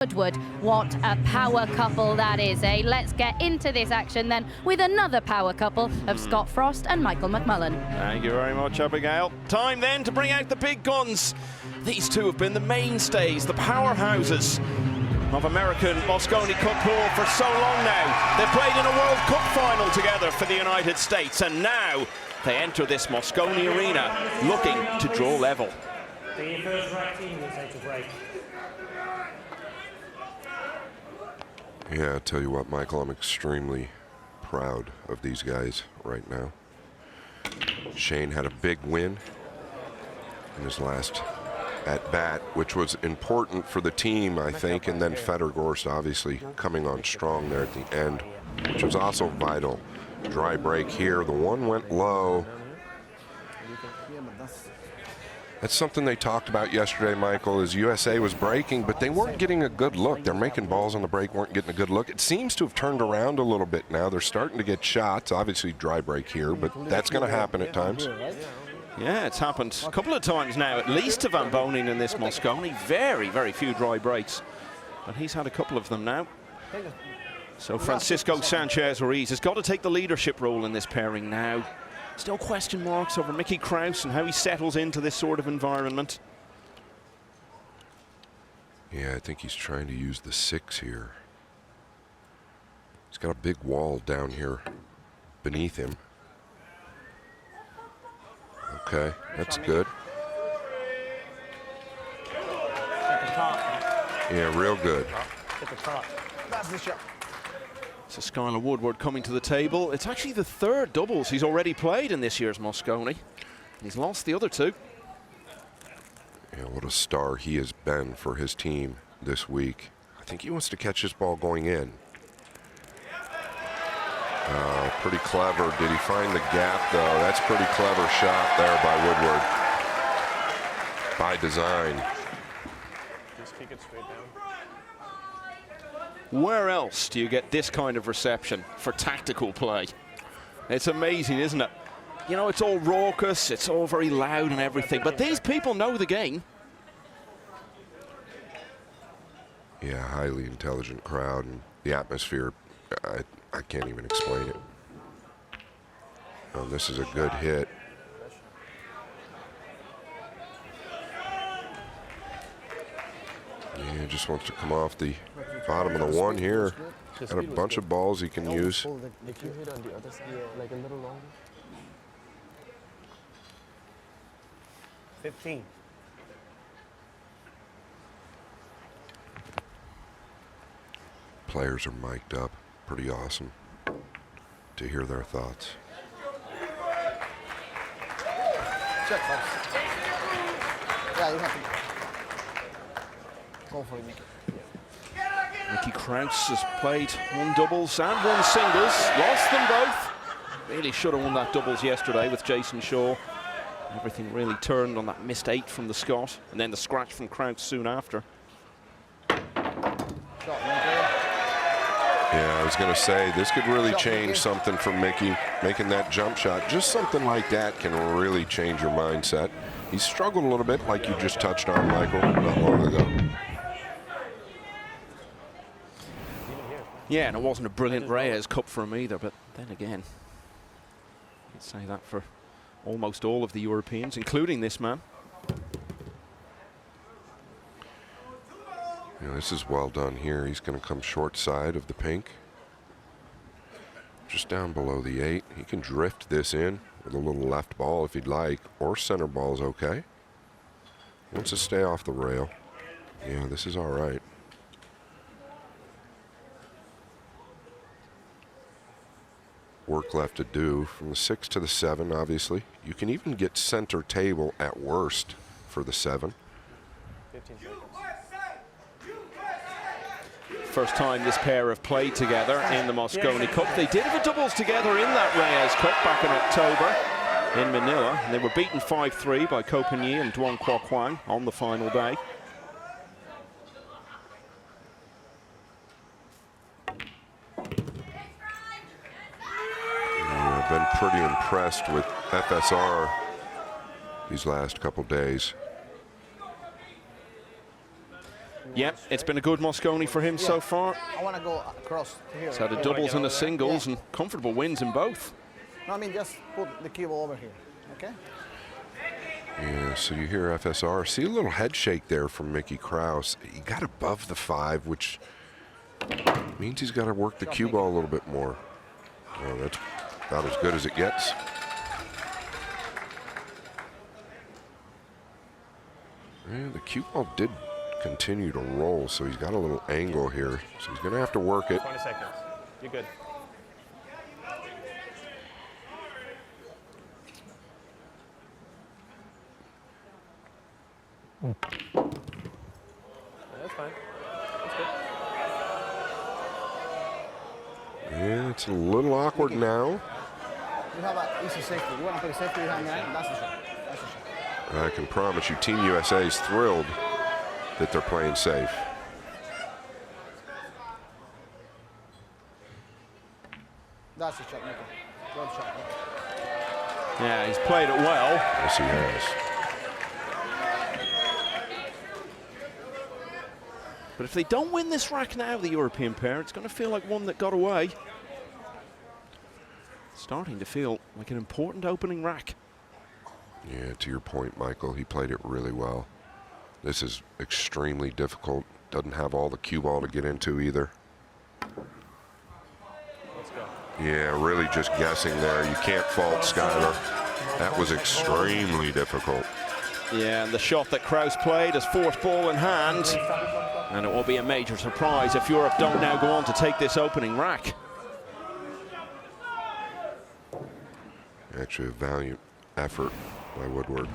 Woodward. What a power couple that is, eh? Let's get into this action then with another power couple of Scott Frost and Michael McMullen. Thank you very much, Abigail. Time then to bring out the big guns. These two have been the mainstays, the powerhouses of American Mosconi Cup pool for so long now. They've played in a World Cup final together for the United States, and now they enter this Mosconi arena looking to draw level. The first right team will take a break. Yeah, I tell you what, Michael, I'm extremely proud of these guys right now. Shane had a big win in his last at-bat, which was important for the team, I think, and then Federgorst obviously coming on strong there at the end, which was also vital. Dry break here, the one went low. That's something they talked about yesterday, Michael, is USA was breaking, but they weren't getting a good look. They're making balls on the break, weren't getting a good look. It seems to have turned around a little bit now. They're starting to get shots. Obviously, dry break here, but that's going to happen at times. Yeah, it's happened a couple of times now, at least to Van Boening in this Mosconi. Very, very few dry breaks, but he's had a couple of them now. So Francisco Sanchez Ruiz has got to take the leadership role in this pairing now. Still question marks over Mickey Krause and how he settles into this sort of environment. Yeah, I think he's trying to use the 6 here. He's got a big wall down here beneath him. Okay, that's good. Yeah, real good. That's the shot. So Skyler Woodward coming to the table. It's actually the third doubles he's already played in this year's Mosconi. He's lost the other two. Yeah, what a star he has been for his team this week. I think he wants to catch this ball going in. Pretty clever. Did he find the gap, though? That's a pretty clever shot there by Woodward. By design. Just kick it straight down. Where else do you get this kind of reception for tactical play? It's amazing, isn't it? You know, it's all raucous, it's all very loud and everything, but these people know the game. Yeah, highly intelligent crowd, and the atmosphere, I can't even explain it. Oh, this is a good hit. Yeah, just wants to come off the bottom of the one here. Got a bunch of balls he can use. If you hit on the other side, like a little longer. 15. Players are mic'd up. Pretty awesome to hear their thoughts. Check, folks. Yeah, you have to go for it, Mickey. Mickey Krause has played one doubles and one singles, lost them both. Really should have won that doubles yesterday with Jason Shaw. Everything really turned on that missed 8 from the Scot, and then the scratch from Krause soon after. Yeah, I was going to say, this could really change something for Mickey. Making that jump shot, just something like that can really change your mindset. He struggled a little bit, like you just touched on, Michael, not long ago. Yeah, and it wasn't a brilliant Reyes Cup for him either, but then again, I'd say that for almost all of the Europeans, including this man. You know, this is well done here. He's going to come short side of the pink. Just down below the 8. He can drift this in with a little left ball if he'd like, or center ball's okay. He wants to stay off the rail. Yeah, this is all right. Work left to do from the 6 to the 7, obviously. You can even get center table at worst for the 7. 15 seconds. First time this pair have played together in the Mosconi Cup. They did have a doubles together in that Reyes Cup back in October in Manila. And they were beaten 5-3 by Ko Pin-yi and Duong Kwok Hwang on the final day. I've been pretty impressed with FSR these last couple days. Yep, it's been a good Mosconi for him so far. I want to go across here. He's had a doubles and a singles and comfortable wins in both. No, I mean just put the cue ball over here, okay? Yeah, so you hear FSR. See a little head shake there from Mickey Krause. He got above the 5, which means he's got to work the cue ball a little bit more. Oh, that's about as good as it gets. Yeah, the cue ball did continue to roll, so he's got a little angle here. So he's going to have to work it. 20 seconds. You're good. Yeah, that's fine. That's good. Yeah, it's a little awkward now. You have an easy safety. You want to put a safety behind that? That's the shot. That's the shot. I can promise you Team USA is thrilled that they're playing safe. That's the shot, Mickey. Good shot. Mickey. Yeah, he's played it well. Yes, he has. But if they don't win this rack now, the European pair, it's going to feel like one that got away. Starting to feel like an important opening rack. Yeah, to your point, Michael, he played it really well. This is extremely difficult. Doesn't have all the cue ball to get into either. Let's go. Yeah, really just guessing there. You can't fault Skyler. That was extremely difficult. Yeah, and the shot that Krause played is fourth ball in hand. And it will be a major surprise if Europe don't now go on to take this opening rack. Actually, a valiant effort by Woodward.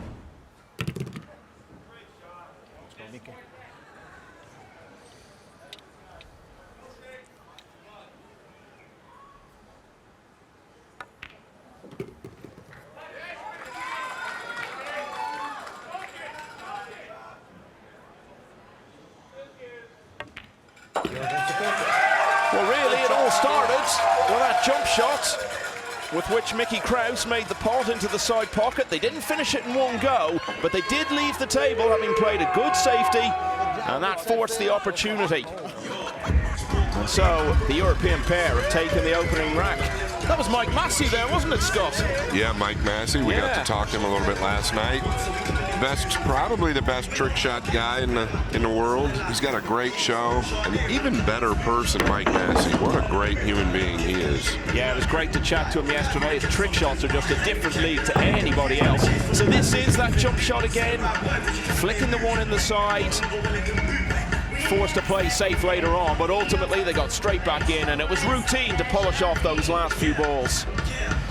Well, really, it all started with that jump shot with which Mickey Krause made the pot into the side pocket. They didn't finish it in one go, but they did leave the table having played a good safety, and that forced the opportunity. And so the European pair have taken the opening rack. That was Mike Massey there, wasn't it, Scott? Yeah, Mike Massey. We got to talk to him a little bit last night. Probably the best trick shot guy in the world. He's got a great show. An even better person, Mike Massey. What a great human being he is. Yeah, it was great to chat to him yesterday. His trick shots are just a different league to anybody else. So this is that jump shot again. Flicking the one in the side. Forced to play safe later on, but ultimately they got straight back in, and it was routine to polish off those last few balls.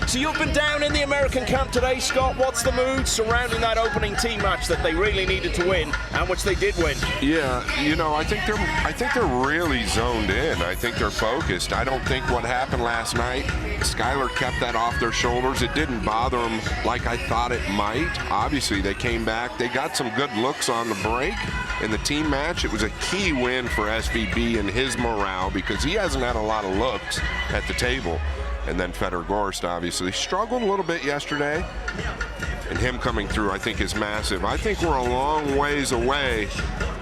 So you've been down in the American camp today, Scott. What's the mood surrounding that opening team match that they really needed to win, and which they did win? Yeah, you know, I think they're really zoned in. I think they're focused. I don't think what happened last night, Skyler kept that off their shoulders. It didn't bother them like I thought it might. Obviously, they came back. They got some good looks on the break in the team match. It was a key win for SVB and his morale because he hasn't had a lot of looks at the table. And then Fedor Gorst obviously struggled a little bit yesterday. And him coming through, I think, is massive. I think we're a long ways away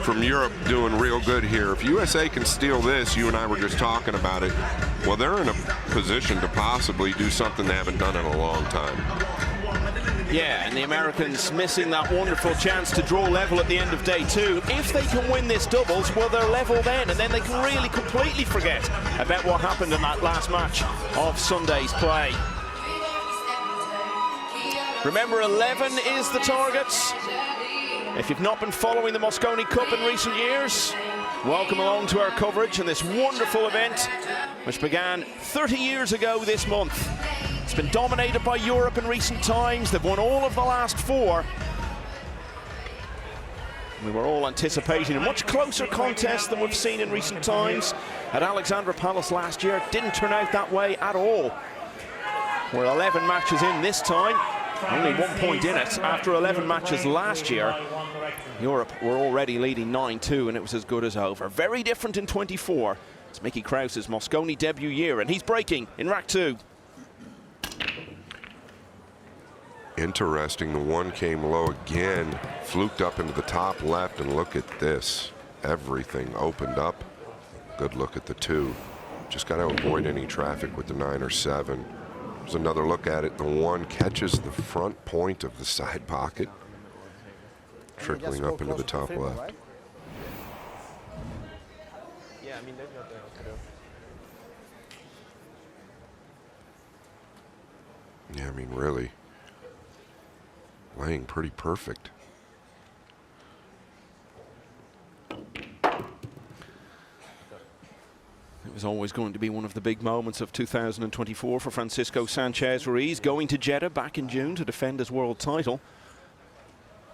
from Europe doing real good here. If USA can steal this, you and I were just talking about it, well, they're in a position to possibly do something they haven't done in a long time. Yeah, and the Americans missing that wonderful chance to draw level at the end of day two. If they can win this doubles, well, they're level then, and then they can really completely forget about what happened in that last match of Sunday's play. Remember, 11 is the target. If you've not been following the Mosconi Cup in recent years, welcome along to our coverage in this wonderful event, which began 30 years ago this month. It's been dominated by Europe in recent times. They've won all of the last four. We were all anticipating a much closer contest than we've seen in recent times. At Alexandra Palace last year, it didn't turn out that way at all. We're 11 matches in this time, only 1 point in it. After 11 matches last year, Europe were already leading 9-2, and it was as good as over. Very different in 24. It's Mickey Krause's Mosconi debut year, and he's breaking in rack 2. Interesting, the one came low again, fluked up into the top left, and look at this. everything opened up. Good look at the 2. Just got to avoid any traffic with the 9 or 7. There's another look at it. The 1 catches the front point of the side pocket, trickling up into the top left. Right? Yeah, I mean, they've got that to do. Yeah, I mean, really laying pretty perfect. It was always going to be one of the big moments of 2024 for Francisco Sanchez Ruiz, going to Jeddah back in June to defend his world title.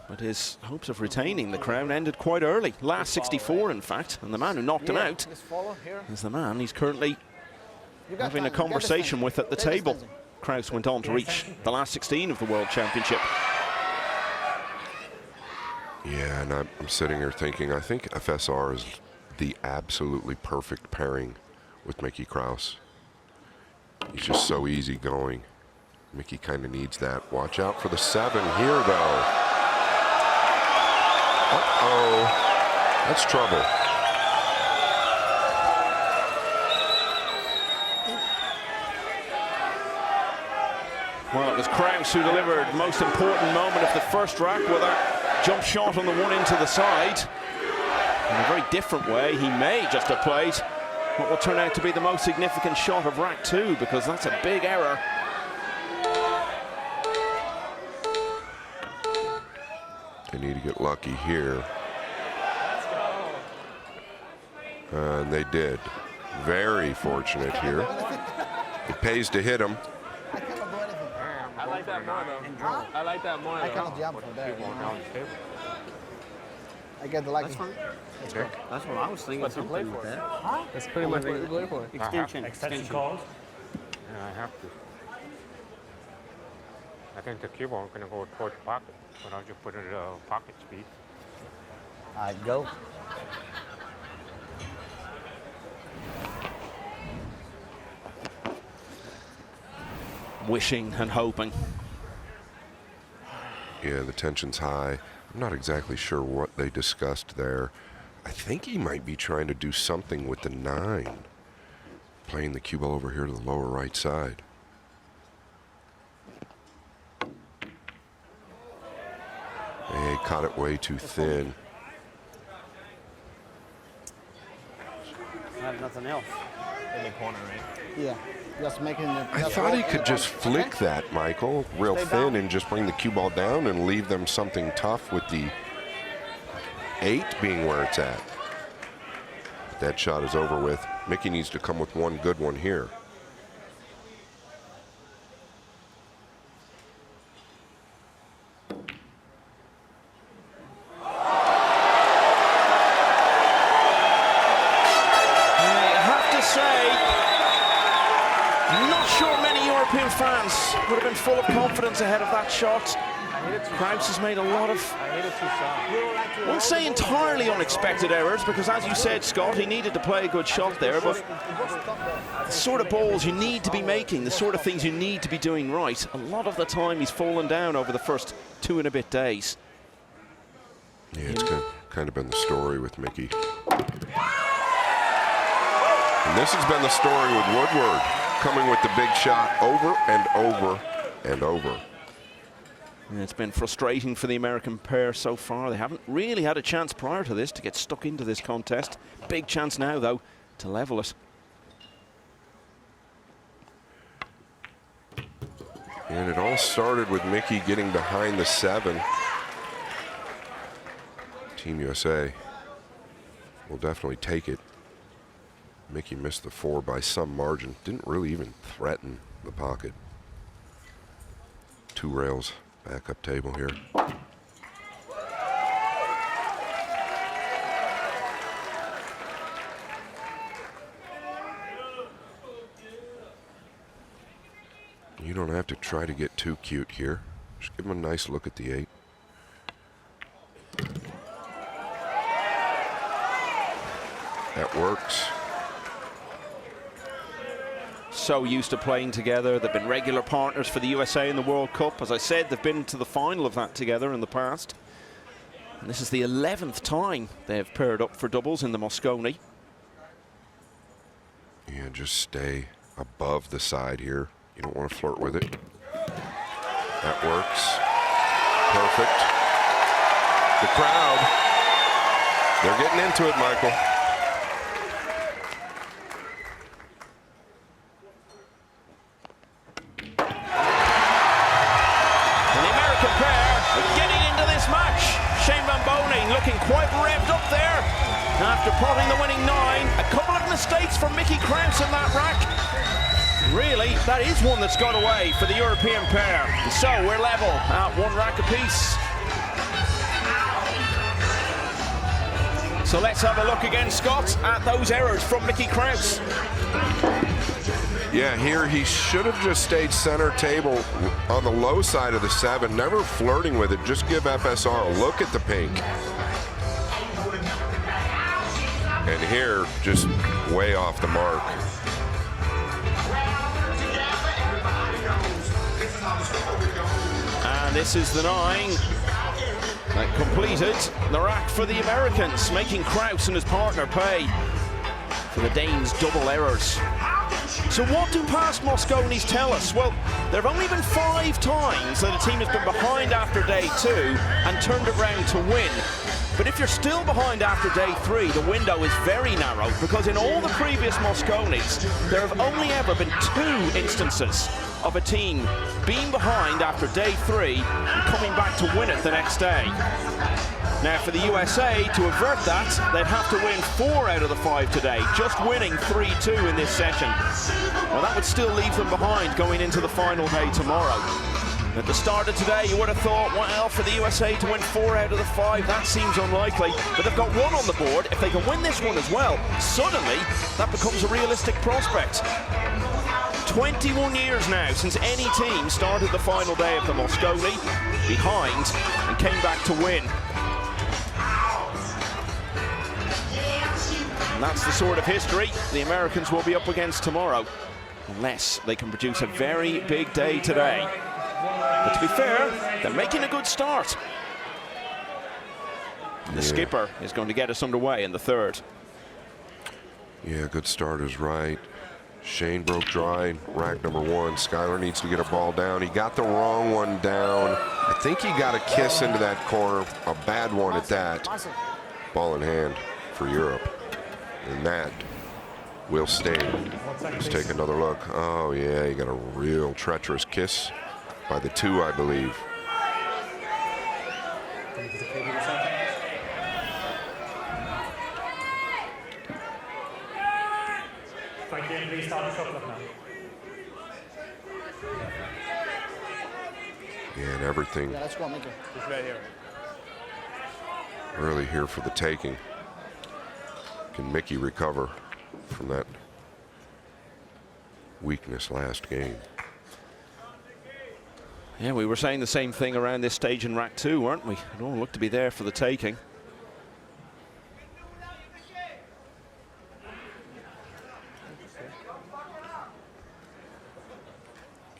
But his hopes of retaining the crown ended quite early, last 64 in fact, and the man who knocked him out is the man he's currently having a conversation with at the table. Krause went on to reach the last 16 of the World Championship. Yeah, and I'm sitting here thinking, I think FSR is the absolutely perfect pairing with Mickey Krause. He's just so easygoing. Mickey kind of needs that. Watch out for the 7 here, though. Uh-oh, that's trouble. Well, it was Krause who delivered the most important moment of the first rack with that jump shot on the 1 into the side. In a very different way, he may just have played what will turn out to be the most significant shot of rack 2, because that's a big error. They need to get lucky here. And they did. Very fortunate here. It pays to hit him. I cannot do anything. I like that more, though. I like that more, I cannot jump from there. I get the lucky. That's what I was thinking. What's he play Something for? like that. That's pretty much what you play for. Extension calls. Yeah, I have to. I think the cue ball is going to go towards the pocket, but I'll just put it at pocket speed. I go. Wishing and hoping. Yeah, the tension's high. I'm not exactly sure what they discussed there. I think he might be trying to do something with the 9. Playing the cue ball over here to the lower right side. He caught it way too thin. I have nothing else. In the corner, right? Yeah, just making it. I thought he could just flick that, Michael, real thin, and just bring the cue ball down and leave them something tough with the 8 being where it's at. But that shot is over with. Mickey needs to come with one good one here. Fans would have been full of confidence ahead of that shot. Krause has made a lot of, I won't say entirely unexpected errors, because as you said, Scott, he needed to play a good shot there, but the sort of balls you need to be making, the sort of things you need to be doing right, a lot of the time he's fallen down over the first 2 and a bit days. Yeah, it's kind of been the story with Mickey. And this has been the story with Woodward, coming with the big shot over and over and over. And it's been frustrating for the American pair so far. They haven't really had a chance prior to this to get stuck into this contest. Big chance now, though, to level it. And it all started with Mickey getting behind the 7. Team USA will definitely take it. Mickey missed the 4 by some margin. Didn't really even threaten the pocket. 2 rails, backup table here. You don't have to try to get too cute here. Just give him a nice look at the 8. That works. So used to playing together. They've been regular partners for the USA in the World Cup. As I said, they've been to the final of that together in the past. And this is the 11th time they've paired up for doubles in the Mosconi. Yeah, just stay above the side here. You don't want to flirt with it. That works. Perfect. The crowd, they're getting into it, Michael. And the American pair are getting into this match. Shane Van Boening looking quite revved up there after potting the winning 9. A couple of mistakes from Mickey Krause in that rack. Really, that is one that's got away for the European pair. So we're level at 1 rack apiece. So let's have a look again, Scott, at those errors from Mickey Krause. Yeah, here he should have just stayed center table on the low side of the 7, never flirting with it. Just give FSR a look at the pink. And here, just way off the mark. And this is the 9 that completed the rack for the Americans, making Krause and his partner pay for the Danes' double errors. So what do past Mosconis tell us? Well, there have only been 5 times that a team has been behind after day 2 and turned it round to win. But if you're still behind after day 3, the window is very narrow, because in all the previous Mosconis, there have only ever been 2 instances of a team being behind after day 3 and coming back to win it the next day. Now for the USA, to avert that, they'd have to win 4 out of the 5 today, just winning 3-2 in this session. Well, that would still leave them behind going into the final day tomorrow. At the start of today, you would have thought, well, for the USA to win 4 out of the 5, that seems unlikely. But they've got 1 on the board. If they can win this one as well, suddenly that becomes a realistic prospect. 21 years now since any team started the final day of the Mosconi behind and came back to win. And that's the sort of history the Americans will be up against tomorrow, unless they can produce a very big day today. But to be fair, they're making a good start. The skipper is going to get us underway in the 3rd. Yeah, good start is right. Shane broke dry, rack number 1. Skyler needs to get a ball down. He got the wrong one down. I think he got a kiss into that corner, a bad one at that. Ball in hand for Europe. And that will stay. Let's take another look. Oh yeah, he got a real treacherous kiss by the 2, I believe. Please start the shot clock now. Yeah, and everything Yeah, let's go, make it. Just right here. really here for the taking. Can Mickey recover from that weakness last game? Yeah, we were saying the same thing around this stage in rack 2, weren't we? It all looked to be there for the taking.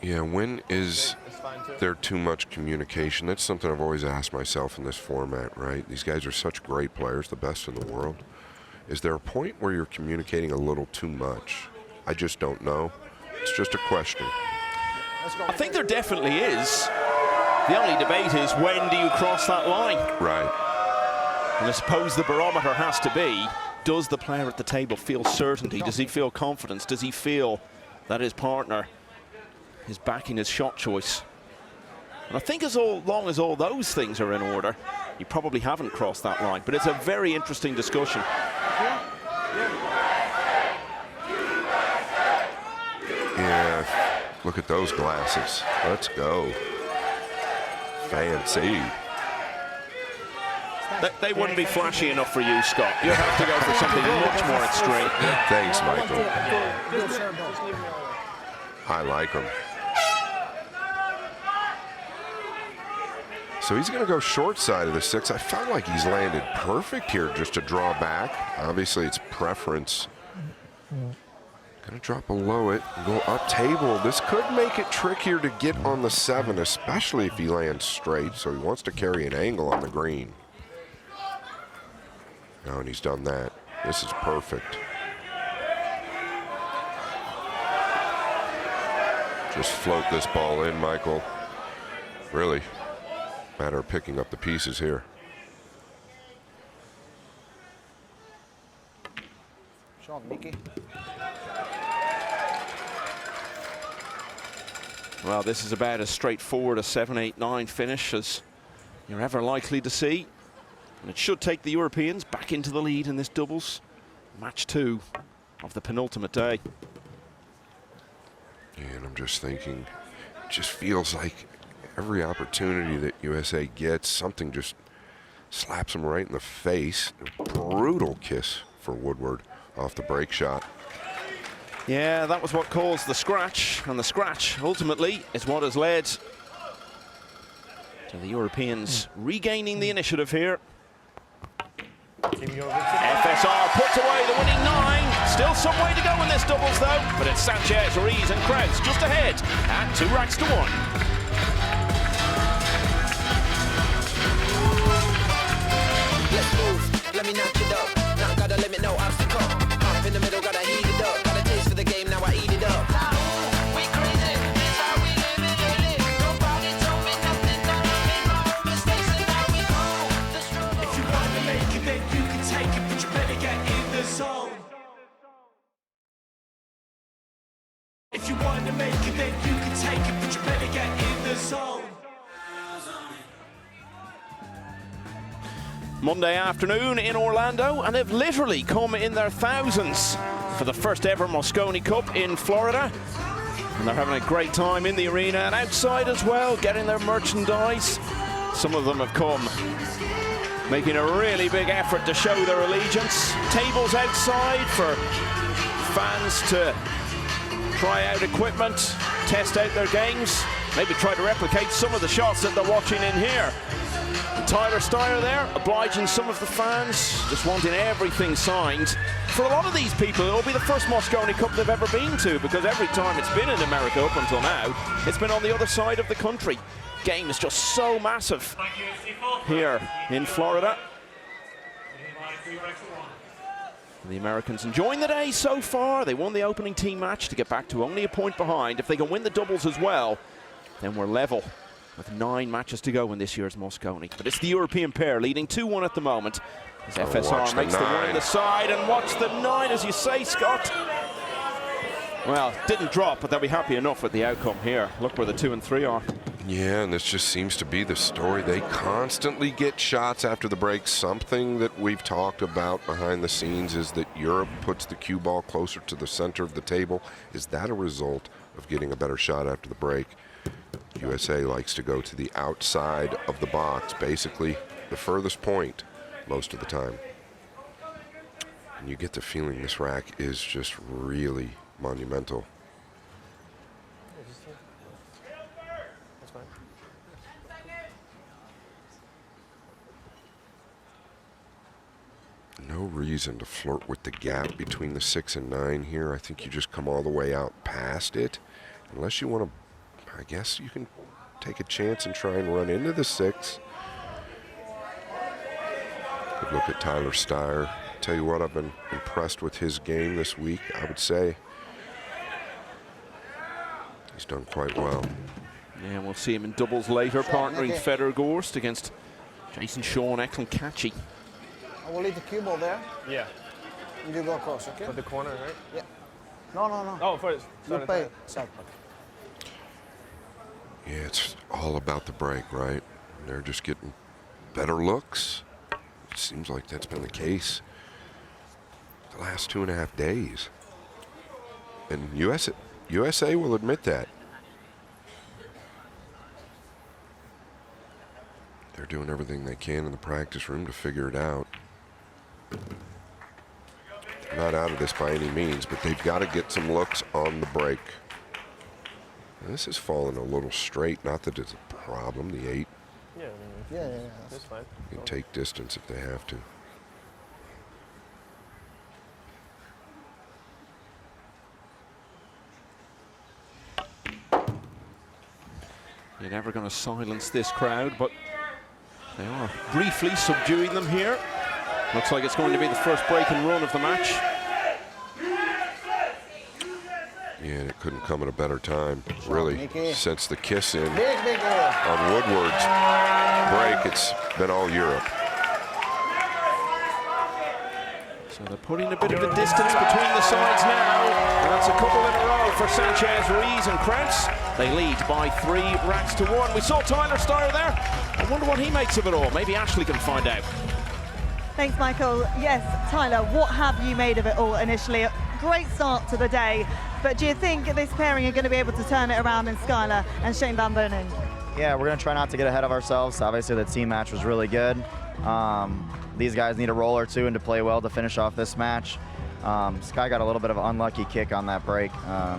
Yeah, when is there too much communication? That's something I've always asked myself in this format, right? These guys are such great players, the best in the world. Is there a point where you're communicating a little too much? I just don't know. It's just a question. I think there definitely is. The only debate is, when do you cross that line? Right. And I suppose the barometer has to be, does the player at the table feel certainty? Does he feel confidence? Does he feel that his partner is backing his shot choice? And I think as long as all those things are in order, you probably haven't crossed that line. But it's a very interesting discussion. Yeah, look at those glasses. Let's go. Fancy. They wouldn't be flashy enough for you, Scott. You'd have to go for something much more extreme. Thanks, Michael. I like him. So he's going to go short side of the 6. I felt like he's landed perfect here just to draw back. Obviously, it's preference. Going to drop below it and go up table. This could make it trickier to get on the 7, especially if he lands straight. So he wants to carry an angle on the green. Oh, and he's done that. This is perfect. Just float this ball in, Michael. Really, matter of picking up the pieces here. Shot, Mickey. Well, this is about as straightforward a 7-8-9 finish as you're ever likely to see. And it should take the Europeans back into the lead in this doubles. Match 2 of the penultimate day. And I'm just thinking, it just feels like every opportunity that USA gets, something just slaps them right in the face. A brutal kiss for Woodward off the break shot. Yeah, that was what caused the scratch, and the scratch ultimately is what has led to the Europeans regaining the initiative here. FSR puts away the winning 9. Still some way to go in this doubles though, but it's Sanchez, Ruiz and Krause just ahead at 2 racks to 1. Let's move, let me knock it up. Not got a limit, no obstacle. Up in the middle, gotta heat it up. Got a taste for the game, now I eat it up. We crazy, this how we live it. Nobody told me nothing, none of me wrong. Mistakes and now we go. If you want to make it, then you can take it, but you better get in the zone. If you want to make it, then you can take it, but you better get in the zone. Monday afternoon in Orlando, and they've literally come in their thousands for the first ever Mosconi Cup in Florida. And they're having a great time in the arena and outside as well, getting their merchandise. Some of them have come making a really big effort to show their allegiance. Tables outside for fans to try out equipment, test out their games, maybe try to replicate some of the shots that they're watching in here. Tyler Steyer there, obliging some of the fans, just wanting everything signed. For a lot of these people, it'll be the first Mosconi Cup they've ever been to, because every time it's been in America up until now, it's been on the other side of the country. Game is just so massive here in Florida. The Americans enjoying the day so far. They won the opening team match to get back to only a point behind. If they can win the doubles as well, then we're level with 9 matches to go in this year's Mosconi. But it's the European pair leading 2-1 at the moment as FSR makes the 1 in the side. And watch the 9, as you say, Scott. Well, didn't drop, but they'll be happy enough with the outcome here. Look where the 2 and 3 are. Yeah, and this just seems to be the story. They constantly get shots after the break. Something that we've talked about behind the scenes is that Europe puts the cue ball closer to the center of the table. Is that a result of getting a better shot after the break? USA likes to go to the outside of the box, basically the furthest point most of the time. And you get the feeling this rack is just really monumental. No reason to flirt with the gap between the 6 and 9 here. I think you just come all the way out past it. Unless you want to, I guess you can take a chance and try and run into the 6. Good look at Tyler Steyer. Tell you what, I've been impressed with his game this week, I would say. He's done quite well. Yeah, we'll see him in doubles later, partnering Federer Gorst against Jason Shaw, Eklund Kachi. I will leave the cue ball there. Yeah. You do go across, okay? For the corner, right? Yeah. No. Oh, first. You play side. Yeah, it's all about the break, right? They're just getting better looks. It seems like that's been the case the last 2.5 days. And USA will admit that. They're doing everything they can in the practice room to figure it out. They're not out of this by any means, but they've got to get some looks on the break. Now, this has fallen a little straight. Not that it's a problem, the 8. Yeah, Yeah. that's fine. You can take distance if they have to. You're never going to silence this crowd, but they are briefly subduing them here. Looks like it's going to be the first break and run of the match. Yeah, and it couldn't come at a better time, really. Since the kiss in Big on Woodward's break, it's been all Europe. So they're putting a bit of a distance between the sides now. And that's a couple in a row for Sanchez Ruiz and Krause. They lead by 3 racks to 1. We saw Tyler Steyer there. I wonder what he makes of it all. Maybe Ashley can find out. Thanks, Michael. Yes, Tyler, what have you made of it all initially? A great start to the day, but do you think this pairing are going to be able to turn it around in Skyler and Shane Van Boening? Yeah, we're going to try not to get ahead of ourselves. Obviously, the team match was really good. These guys need a roll or two and to play well to finish off this match. Sky got a little bit of an unlucky kick on that break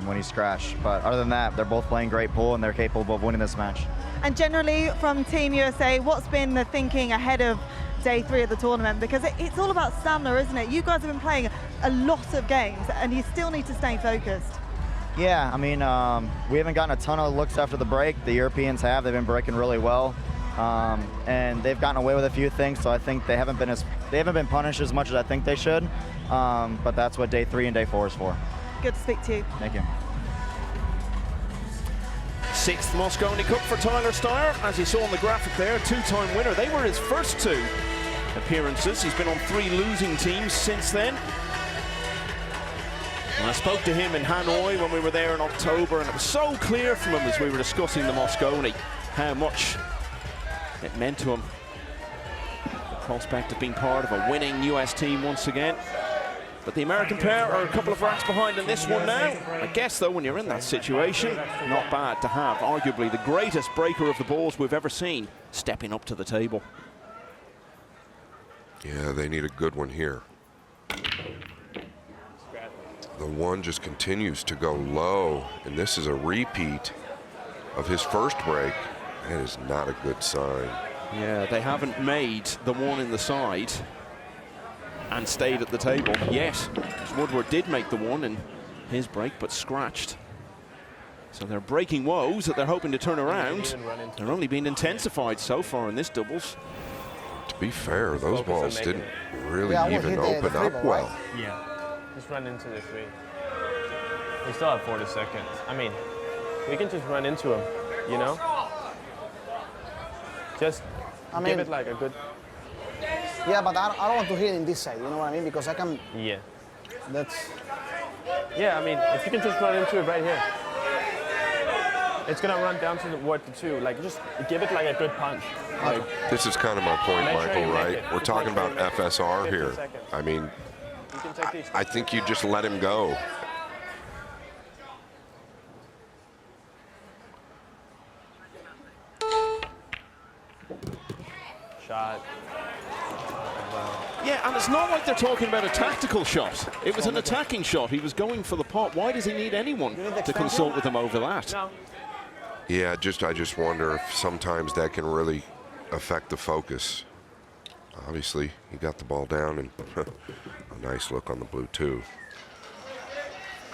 when he scratched, but other than that, they're both playing great pool and they're capable of winning this match. And generally, from Team USA, what's been the thinking ahead of day 3 of the tournament? Because it's all about stamina, isn't it? You guys have been playing a lot of games and you still need to stay focused. Yeah, I mean, we haven't gotten a ton of looks after the break. The Europeans have. They've been breaking really well. And they've gotten away with a few things, so I think they haven't been punished as much as I think they should. But that's what day 3 and day 4 is for. Good to speak to you. Thank you. 6th Mosconi Cup for Tyler Steyer. As you saw on the graphic there, 2-time winner. They were his first 2 appearances. He's been on 3 losing teams since then. And I spoke to him in Hanoi when we were there in October, and it was so clear from him as we were discussing the Mosconi how much it meant to him. The prospect of being part of a winning US team once again. But the American pair are a couple of racks behind in this one now. I guess, though, when you're in that situation, not bad to have arguably the greatest breaker of the balls we've ever seen stepping up to the table. Yeah, they need a good one here. The one just continues to go low, and this is a repeat of his first break. That is not a good sign. Yeah, they haven't made the one in the side and stayed at the table. Yes, Woodward did make the one in his break, but scratched. So they're breaking woes that they're hoping to turn around. They're only being intensified so far in this doubles. To be fair, those balls didn't really even open up well. Yeah. Just run into the 3. We still have 40 seconds. I mean, we can just run into him, you know? Just give it like a good... Yeah, but I don't want to hit in this side, you know what I mean? Because I can... Yeah. That's... Yeah, I mean, if you can just run into it right here. It's going to run down to the ward to 2. Like, just give it like a good punch. Like, this is kind of my point, Michael, right? We're talking about FSR here. seconds. I mean, I think you just let him go. Shot. Yeah, and it's not like they're talking about a tactical shot. It was an attacking shot. He was going for the pot. Why does he need anyone to consult with him over that? No. Yeah, I just wonder if sometimes that can really affect the focus. Obviously, he got the ball down, and a nice look on the blue, too.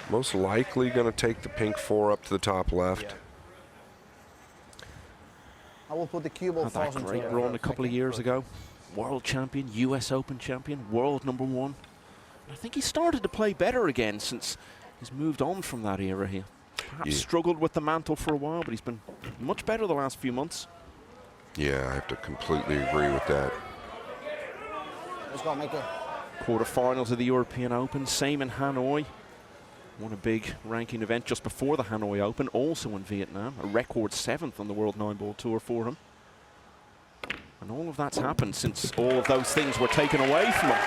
Most likely going to take the pink 4 up to the top left. Yeah. I will put the cue ball. Had that great run a couple of years ago. World champion, US Open champion, world #1. And I think he started to play better again since he's moved on from that era here. Perhaps struggled with the mantle for a while, but he's been much better the last few months. Yeah, I have to completely agree with that. Let's go, make it. Quarterfinals of the European Open, same in Hanoi. Won a big ranking event just before the Hanoi Open, also in Vietnam. A record 7th on the World 9-Ball Tour for him. And all of that's happened since all of those things were taken away from him.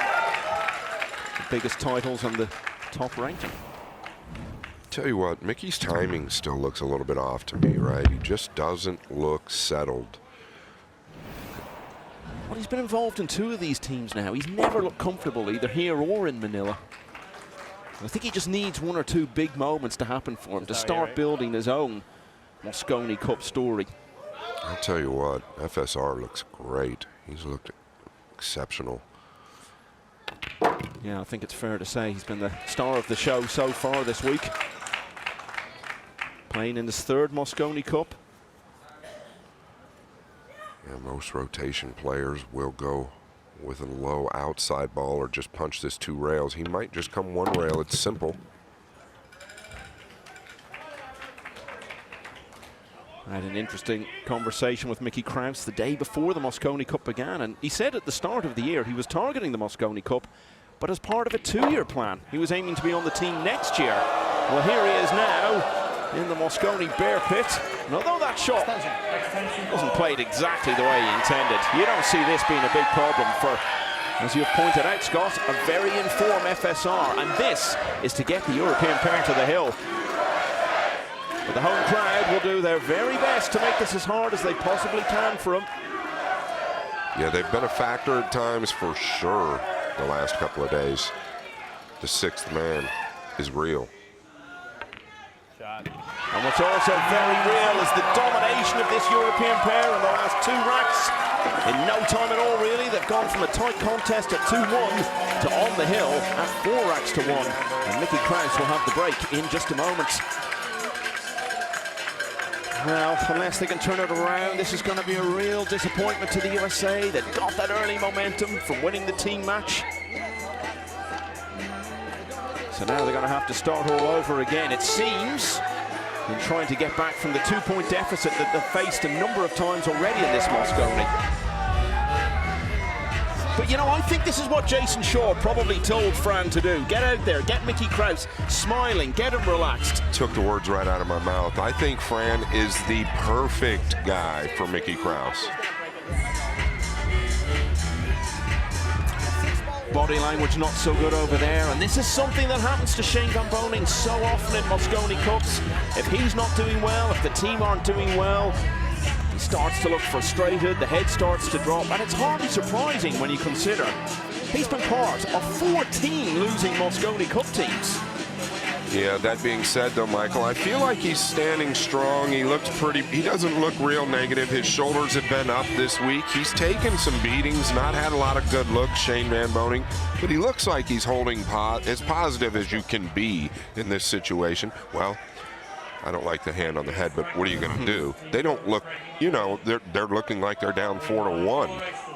The biggest titles and the top ranking. Tell you what, Mickey's timing still looks a little bit off to me, right? He just doesn't look settled. Well, he's been involved in 2 of these teams now. He's never looked comfortable either here or in Manila. I think he just needs 1 or 2 big moments to happen for him to start building his own Mosconi Cup story. I'll tell you what, FSR looks great. He's looked exceptional. Yeah, I think it's fair to say he's been the star of the show so far this week. Playing in his 3rd Mosconi Cup. Yeah, most rotation players will go with a low outside ball or just punch this 2 rails. He might just come 1 rail. It's simple. I had an interesting conversation with Mickey Krause the day before the Mosconi Cup began, and he said at the start of the year he was targeting the Mosconi Cup, but as part of a 2-year plan. He was aiming to be on the team next year. Well, here he is now in the Mosconi Bear Pit, and although that shot wasn't played exactly the way he intended, you don't see this being a big problem for, as you've pointed out, Scott, a very informed FSR, and this is to get the European pair to the hill. But the home crowd will do their very best to make this as hard as they possibly can for them. Yeah, they've been a factor at times for sure the last couple of days. The 6th man is real. Shot. And what's also very real is the domination of this European pair in the last 2 racks. In no time at all, really. They've gone from a tight contest at 2-1 to on the hill at 4 racks to 1. And Mickey Krause will have the break in just a moment. Well, unless they can turn it around, this is going to be a real disappointment to the USA. They've got that early momentum from winning the team match. So now they're going to have to start all over again, it seems, in trying to get back from the 2-point deficit that they've faced a number of times already in this Mosconi. But, you know, I think this is what Jason Shaw probably told Fran to do. Get out there, get Mickey Krause smiling, get him relaxed. Took the words right out of my mouth. I think Fran is the perfect guy for Mickey Krause. Body language not so good over there, and this is something that happens to Shane Van Boening so often in Mosconi Cups. If he's not doing well, if the team aren't doing well, he starts to look frustrated, the head starts to drop, and it's hardly surprising when you consider he's been part of 14 losing Mosconi Cup teams. Yeah, that being said though, Michael, I feel like he's standing strong. He looks pretty, he doesn't look real negative. His shoulders have been up this week. He's taken some beatings, not had a lot of good looks, Shane Van Boening, but he looks like he's holding as positive as you can be in this situation. Well, I don't like the hand on the head, but what are you going to do? They don't look, you know, they're looking like they're down 4-1.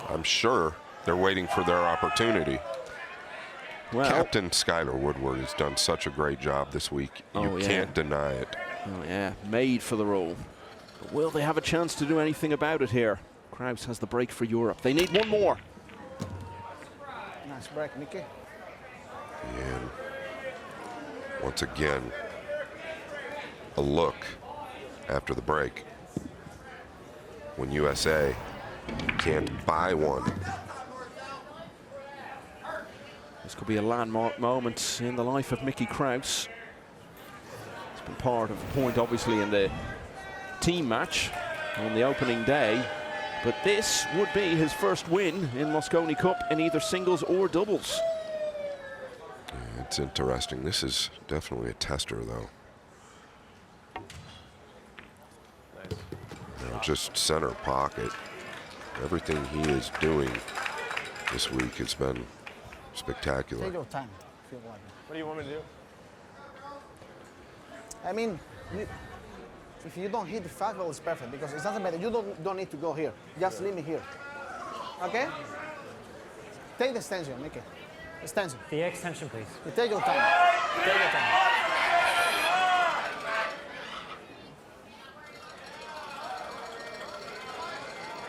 I'm sure they're waiting for their opportunity. Well, Captain Skyler Woodward has done such a great job this week. You can't deny it. Oh, yeah, made for the role. But will they have a chance to do anything about it here? Krause has the break for Europe. They need 1 more. Nice break, Mickey. And once again, a look after the break when USA can't buy one. This could be a landmark moment in the life of Mickey Krause. It's been part of a point, obviously, in the team match on the opening day. But this would be his first win in Mosconi Cup in either singles or doubles. Yeah, it's interesting. This is definitely a tester, though. You know, just center pocket. Everything he is doing this week has been spectacular. Take your time. Feel like it. What do you want me to do? I mean, if you don't hit the fat ball, it's perfect because it doesn't matter. You don't need to go here. Just leave me here. Okay? Take the extension, make it. Extension. The extension, please. You take your time. Take your time.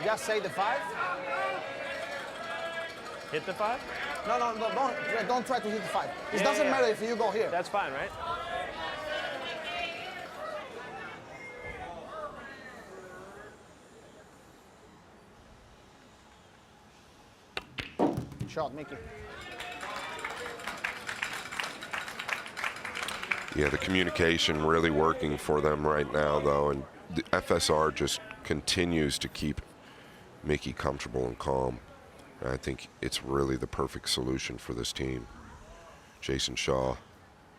Just say the 5. Hit the 5? No, don't try to hit the 5. It doesn't matter if you go here. That's fine, right? Shot, Mickey. Yeah, the communication really working for them right now, though, and the FSR just continues to keep Mickey comfortable and calm. And I think it's really the perfect solution for this team. Jason Shaw,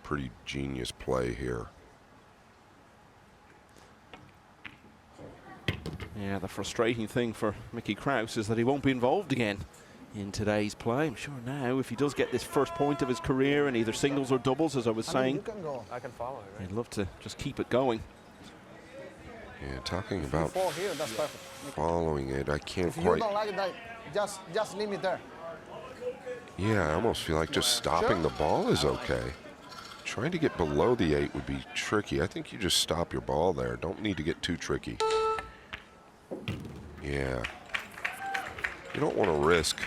pretty genius play here. Yeah, the frustrating thing for Mickey Krause is that he won't be involved again in today's play. I'm sure now, if he does get this first point of his career in either singles or doubles, as I was saying, you can go. I can follow it, right? he'd love to just keep it going. Yeah, talking about Here, that's perfect. following it, I can't If you quite. don't like that, just leave me there. Yeah, I almost feel like just stopping the ball is okay. Trying to get below the 8 would be tricky. I think you just stop your ball there. Don't need to get too tricky. Yeah. You don't want to risk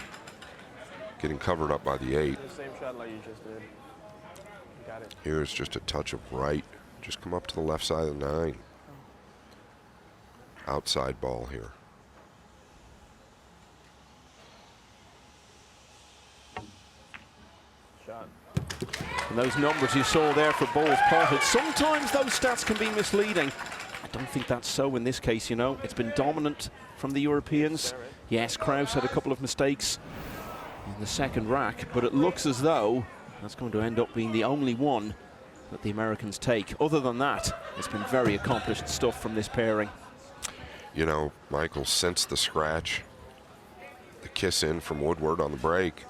getting covered up by the 8. The same shot like you just did. You got it. Here's just a touch of right. Just come up to the left side of the 9. Outside ball here. Shot. And those numbers you saw there for balls potted, sometimes those stats can be misleading. I don't think that's so in this case, you know. It's been dominant from the Europeans. Yes, Krause had a couple of mistakes in the second rack, but it looks as though that's going to end up being the only one that the Americans take. Other than that, it's been very accomplished stuff from this pairing. You know, Michael, since the scratch, the kiss in from Woodward on the break,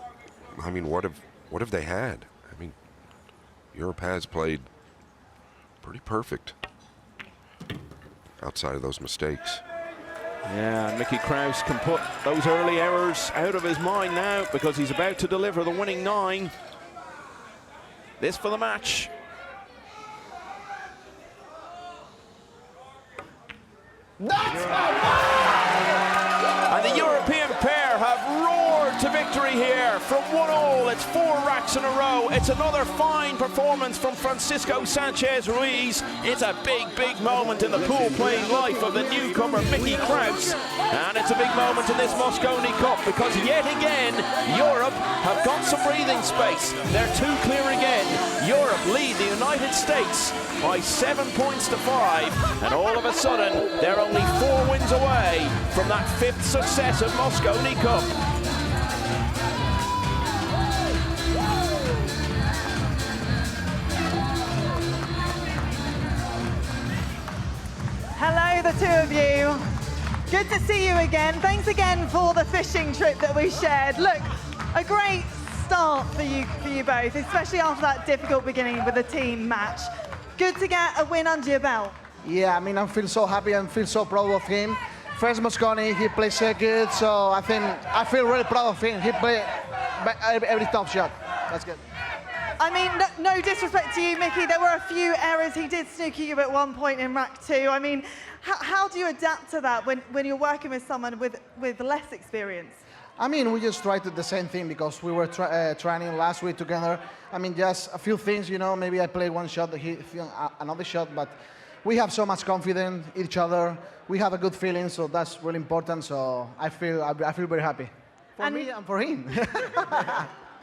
I mean, what have they had? I mean, Europe has played pretty perfect outside of those mistakes. Yeah, Mickey Krause can put those early errors out of his mind now because he's about to deliver the winning 9. This for the match. And the European pair have roared to victory here from 1-1. It's 4 racks in a row. It's another fine performance from Francisco Sanchez Ruiz. It's a big, big moment in the pool playing life of the newcomer Mickey Krause. And it's a big moment in this Mosconi Cup because yet again, Europe have got some breathing space. They're 2 clear again. Europe lead the United States by 7 points to 5. And all of a sudden, they're only 4 wins away from that 5th success of Mosconi Cup. Hello, the two of you. Good to see you again. Thanks again for the fishing trip that we shared. Look, a great start for you both, especially after that difficult beginning with the team match. Good to get a win under your belt. Yeah, I mean, I feel so happy and feel so proud of him. First Mosconi, he plays so good, so I feel really proud of him. He played every top shot. That's good. I mean, no disrespect to you, Mickey. There were a few errors. He did snooker you at one point in rack 2. I mean, how do you adapt to that when you're working with someone with less experience? I mean, we just tried to do the same thing because we were training last week together. I mean, just a few things, you know. Maybe I played one shot, he another shot, but we have so much confidence in each other. We have a good feeling, so that's really important. So I feel very happy for me and for him.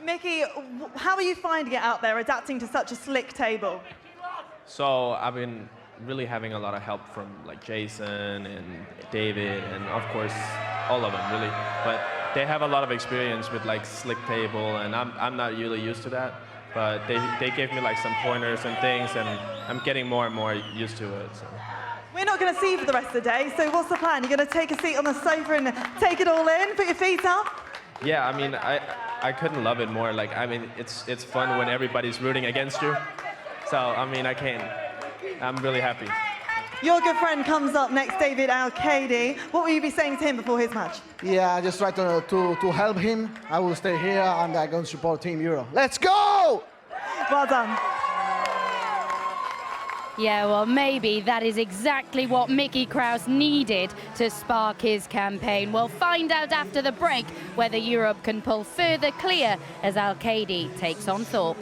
Mickey, how are you finding it out there, adapting to such a slick table? So I've been really having a lot of help from like Jason and David and of course all of them really. But they have a lot of experience with like slick table and I'm not really used to that. But they gave me like some pointers and things and I'm getting more and more used to it. So. We're not going to see you for the rest of the day, so what's the plan? You're going to take a seat on the sofa and take it all in, put your feet up? Yeah, I mean, I couldn't love it more. Like, I mean, it's fun when everybody's rooting against you. So, I mean, I'm really happy. Your good friend comes up next, David Al-Kaidi. What will you be saying to him before his match? Yeah, I just try to help him. I will stay here and I'm going to support Team Euro. Let's go! Well done. Yeah, well, maybe that is exactly what Mickey Krause needed to spark his campaign. We'll find out after the break whether Europe can pull further clear as Al-Kaidi takes on Thorpe.